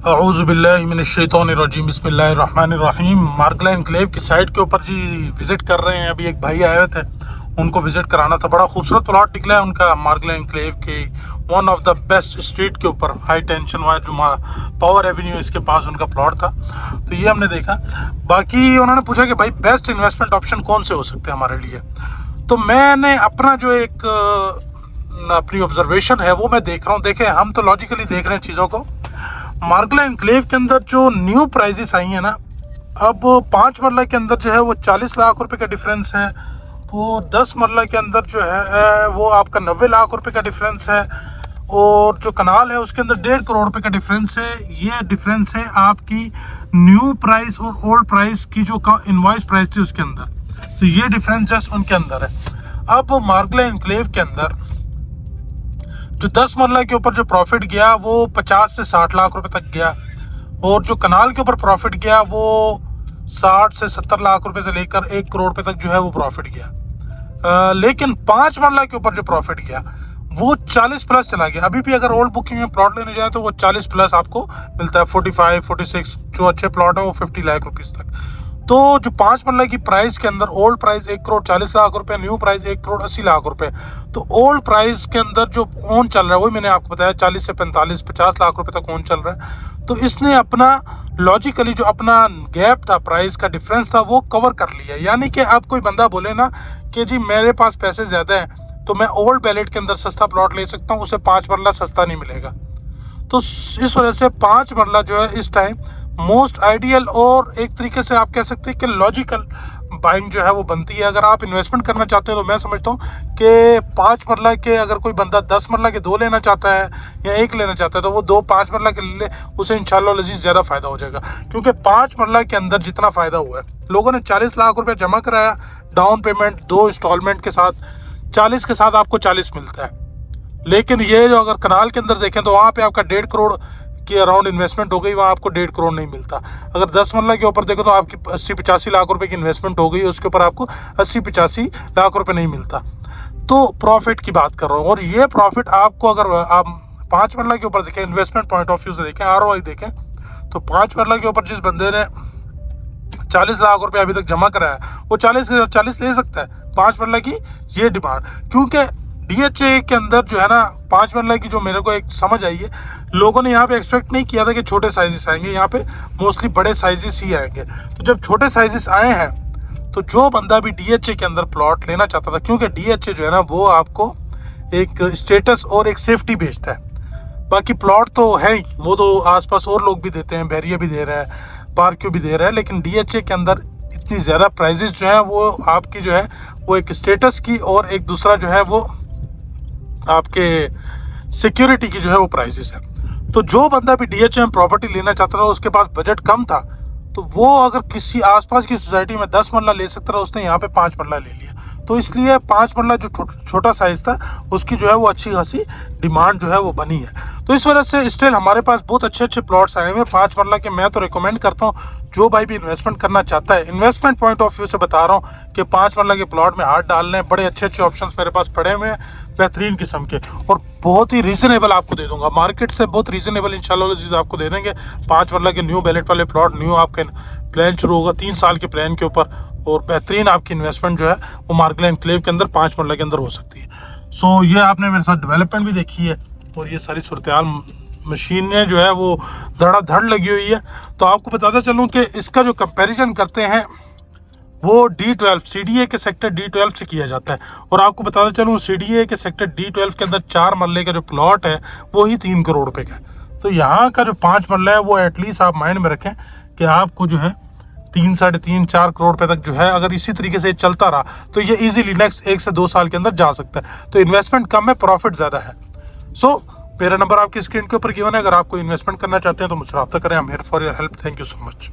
औज़ुबिल्लाहिमिनश्शैतानिर्रजीम बिस्मिल्लाहिर्रहमानिर्रहीम। मार्गला एनक्लेव की साइट के ऊपर जी विज़िट कर रहे हैं। अभी एक भाई आए थे, उनको विज़िट कराना था। बड़ा खूबसूरत प्लॉट निकला है उनका मार्गला एनक्लेव के one of the best street के ऊपर, हाई टेंशन वायर जो पावर एवेन्यू इसके पास उनका प्लॉट था। तो ये हमने देखा। बाकी उन्होंने पूछा कि भाई बेस्ट इन्वेस्टमेंट ऑप्शन कौन से हो सकते हैं हमारे लिए। तो मैंने अपना जो एक अपनी ऑब्जर्वेशन है वो मैं देख रहा हूँ। देखें, हम तो लॉजिकली देख रहे हैं चीज़ों को। मार्गला एनक्लेव के अंदर जो न्यू प्राइजेस आई हैं ना, अब 5 मरला के अंदर जो है वो 40 लाख रुपए का डिफरेंस है, वो 10 मरला के अंदर जो है वो आपका 90 लाख रुपए का डिफरेंस है, और जो कनाल है उसके अंदर 1.5 करोड़ रुपए का डिफरेंस है। ये डिफरेंस है आपकी न्यू प्राइस और ओल्ड प्राइस की जो इनवॉइस प्राइस थी उसके अंदर। तो ये डिफरेंस जस्ट उनके अंदर है। अब मार्गला एनक्लेव के अंदर जो 10 मरला के ऊपर जो प्रॉफिट गया वो 50 से 60 लाख रुपए तक गया, और जो कनाल के ऊपर प्रॉफिट गया वो 60 से 70 लाख रुपए से लेकर 1 करोड़ रुपए तक जो है वो प्रॉफिट गया। लेकिन 5 मरला के ऊपर जो प्रॉफिट गया वो 40 प्लस चला गया। अभी भी अगर ओल्ड बुकिंग में प्लॉट लेने जाए तो वो 40 प्लस आपको मिलता है। 45, 46 जो अच्छे प्लॉट है वो 50 लाख रुपीज़ तक। तो जो 5 मरला की प्राइस के अंदर ओल्ड प्राइस 1 करोड़ 40 लाख रुपए, न्यू प्राइस 1 करोड़ 80 लाख रुपए। तो ओल्ड प्राइस के अंदर जो ओन चल रहा है वही मैंने आपको बताया 40 से 45 50 लाख रुपए तक ओन चल रहा है। तो इसने अपना लॉजिकली जो अपना गैप था, प्राइस का डिफरेंस था, वो कवर कर लिया। यानी कि अब कोई बंदा बोले ना कि जी मेरे पास पैसे ज़्यादा हैं तो मैं ओल्ड बैलेट के अंदर सस्ता प्लॉट ले सकता हूँ, उसे 5 मरला सस्ता नहीं मिलेगा। तो इस वजह से 5 मरला जो है इस टाइम मोस्ट आइडियल और एक तरीके से आप कह सकते हैं कि लॉजिकल बाइंग जो है वो बनती है। अगर आप इन्वेस्टमेंट करना चाहते हो तो मैं समझता हूँ कि 5 मरला के अगर कोई बंदा 10 मरला के 2 लेना चाहता है या 1 लेना चाहता है तो वो 2 5 मरला के ले, उसे इंशाल्लाह लजीज ज़्यादा फ़ायदा हो जाएगा। क्योंकि 5 मरला के अंदर जितना फ़ायदा हुआ है, लोगों ने 40 लाख रुपये जमा कराया डाउन पेमेंट 2 इंस्टॉलमेंट के साथ, 40 के साथ आपको 40 मिलता है। लेकिन ये जो अगर कनाल के अंदर देखें तो वहाँ पे आपका 1.5 करोड़ की अराउंड इन्वेस्टमेंट हो गई, वहाँ आपको 1.5 करोड़ नहीं मिलता। अगर 10 मरला के ऊपर देखो तो आपकी 80-85 लाख रुपए की इन्वेस्टमेंट हो गई, उसके ऊपर आपको 80-85 लाख रुपए नहीं मिलता। तो प्रॉफिट की बात कर रहा हूँ, और ये प्रॉफिट आपको अगर आप 5 मरला के ऊपर देखें, इन्वेस्टमेंट पॉइंट ऑफ व्यू से देखें, ROI देखें, तो 5 मरला के ऊपर जिस बंदे ने 40 लाख रुपए अभी तक जमा कराया वो 40 ले सकता है। 5 मरला की ये डिमांड, क्योंकि DHA के अंदर जो है ना 5 मरला की जो मेरे को एक समझ आई है, लोगों ने यहाँ पे एक्सपेक्ट नहीं किया था कि छोटे साइजेस आएंगे, यहाँ पे मोस्टली बड़े साइजेस ही आएंगे। तो जब छोटे साइजेस आए हैं तो जो बंदा भी DHA के अंदर प्लॉट लेना चाहता था, क्योंकि DHA जो है ना वो आपको एक स्टेटस और एक सेफ्टी बेचता है। बाकी प्लॉट तो है ही, वो तो आसपास और लोग भी देते हैं, बैरिया भी दे रहा है, पार्क्यू भी दे रहा है, लेकिन DHA के अंदर इतनी ज़्यादा प्राइजेस जो है वो आपकी जो है वो एक स्टेटस की और एक दूसरा जो है वो आपके सिक्योरिटी की जो है वो प्राइजेस है। तो जो बंदा भी DHA में प्रॉपर्टी लेना चाहता था, उसके पास बजट कम था, तो वो अगर किसी आसपास की सोसाइटी में 10 मरला ले सकता था, उसने यहाँ पे 5 मरला ले लिया। तो इसलिए 5 मरला जो छोटा साइज़ था उसकी जो है वो अच्छी खासी डिमांड जो है वो बनी है। तो इस वजह से स्टिल हमारे पास बहुत अच्छे प्लॉट्स आए हुए हैं 5 मरला के। मैं तो रिकमेंड करता हूँ जो भाई भी इन्वेस्टमेंट करना चाहता है, इन्वेस्टमेंट पॉइंट ऑफ व्यू से बता रहा हूँ कि 5 मरला के प्लॉट में हाथ डालने हैं। बड़े अच्छे ऑप्शंस मेरे पास पड़े हुए हैं बेहतरीन किस्म के, और बहुत ही रीज़नेबल आपको दे दूंगा, मार्केट से बहुत रीज़नेबल इंशाल्लाह आपको दे देंगे। 5 मरला के न्यू बैलेट वाले प्लॉट, न्यू आपका प्लान शुरू होगा 3 साल के प्लान के ऊपर, और बेहतरीन आपकी इन्वेस्टमेंट जो है वो मार्गला एनक्लेव के अंदर 5 मरला के अंदर हो सकती है। सो ये आपने मेरे साथ डेवलपमेंट भी देखी है, और ये सारी सूरत-ए-हाल मशीनें जो है वो धड़ाधड़ लगी हुई है। तो आपको बताता चलूँ कि इसका जो कंपैरिजन करते हैं वो D12 CDA के सेक्टर D12 से किया जाता है, और आपको बताता चलूँ CDA के सेक्टर D12 के अंदर 4 मरले का जो प्लॉट है वो ही 3 करोड़ रुपए का है। तो यहाँ का जो 5 मरला है वो एटलीस्ट आप माइंड में रखें कि आपको जो है 3 साढ़े 3 4 करोड़ रुपए तक जो है, अगर इसी तरीके से चलता रहा तो ये इजीली नेक्स्ट 1 से 2 साल के अंदर जा सकता है। तो इन्वेस्टमेंट कम है, प्रॉफिट ज़्यादा है। सो मेरा नंबर आपकी स्क्रीन के ऊपर गिवन है, अगर आप कोई इन्वेस्टमेंट करना चाहते हैं तो मुझसे रब्ता करें। I am here for your help. Thank you so much.